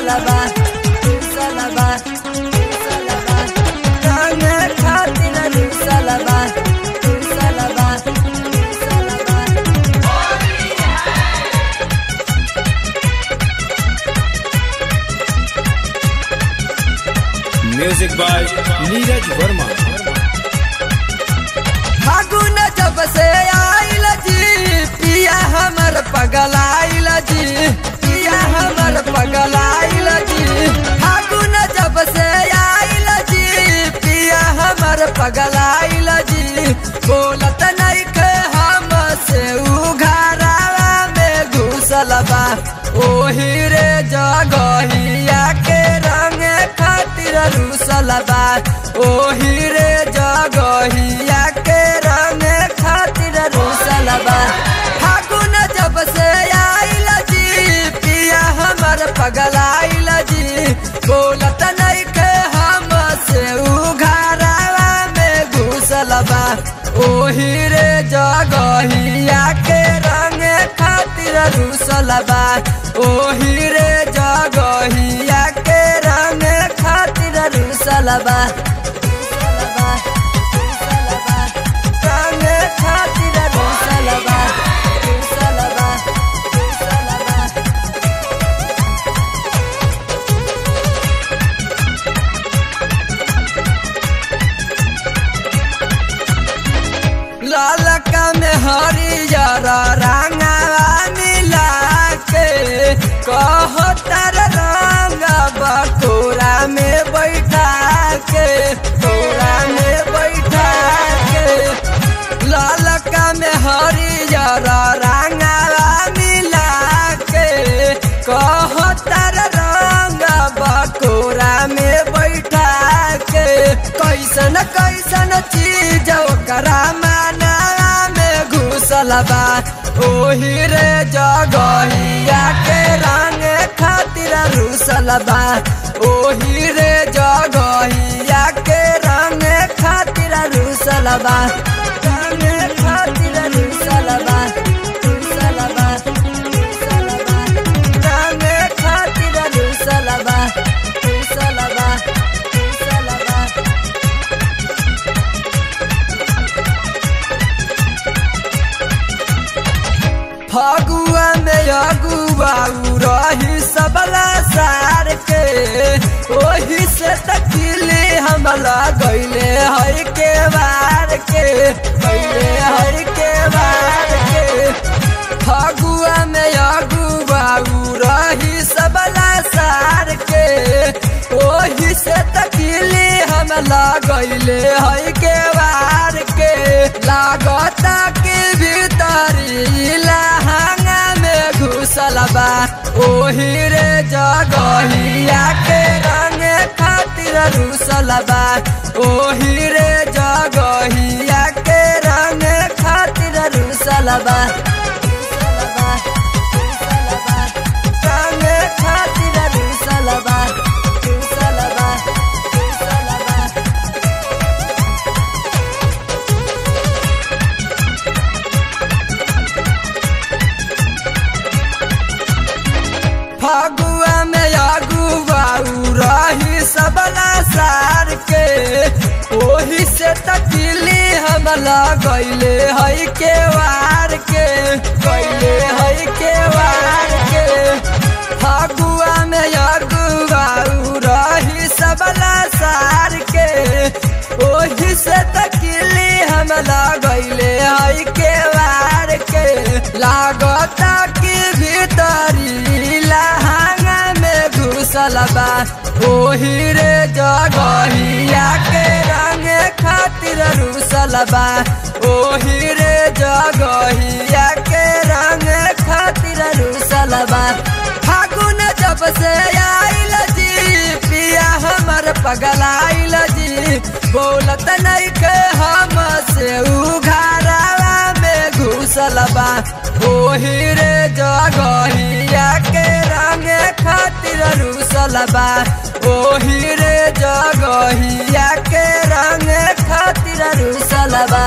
रुसलबा रुसलबा रुसलबा रंगे खातिर रुसलबा रुसलबा रुसलबा। Music by Neeraj Verma. फागुन जब से आइल जी पिया हमर पगलाइल जी, पिया हमर पगलाइल जी। फागुन जब से आइल जी पिया हमर पगलाइल जी। बोलत नहीं के हम से उघारावा में घुसलबा ओही रे जगहिया के रंग खातिर रुसलबा ओही रे जगहिया के रंग खातिर रुसलबा। फागुन जब से आइल जी पिया हमर पगलाइल जी। बोलत नहीं के हम से उघारावा में घुसलबा ओही रे जगहिया के रंग खातिर रुसलबा ओही रे जगहिया के रंग खातिर रुसलबा रुसलबा रुसलबा रंग खातिर रुसलबा रुसलबा रुसलबा। लालका में हरियर रंगवा मिला के कहतर रंग बटोरा में बैठा के तोरा में बैठा के। लालका में हरियर रंगवा मिला के कहतर रंग बटोरा में बैठा के। कैसन कैसन चीज ओकरा माना में घुसलबा ओही रे जगहिया के रंग खातिर रुसलबा ओही रे जगहिया के रंग खातिर रुसलबा रंग खातिर रुसलबा रुसलबा रुसलबा रंग खातिर रुसलबा रुसलबा रुसलबा। फगुआ में अगुआ रही सबला सार के ओही से तकिले हमला गईले हर के बार के गईले हर के बार के। फगुआ में अगुआ रही सबला सार के ओही से तकिले हमला गईले हर के बार के। लागता के भीतरी लहंगा में घुसलबा ओही रे जगहिया के रंग खातिर रुसलबा ओही रे जगहिया के रंग खातिर रुसलबा रुसलबा रुसलबा रंग खातिर रुसलबा रुसलबा रुसलबा। फगुआ में अगुआ रही सबला सार के ओही से तकिली हमला गईले हई के वार के गईले हई के वार के। फगुआ में अगुआ रही सबला सार के ओही से तकिली हमला गईले हई के वार के। लागता की भीतरी लहंगा में घुसलबा ओही रे जगहिया के रंग खातिर रुसलबा ओही रे जगहिया के रंग खातिर रुसलबा। फागुन जब से आइल जी पिया हमर पगलाइल जी। बोलत नहीं के हम से उघारावा में घुसलबा ओही रे जगहिया के रंग खातिर रुसलबा ओही रे जगहिया के रंग खातिर रुसलबा।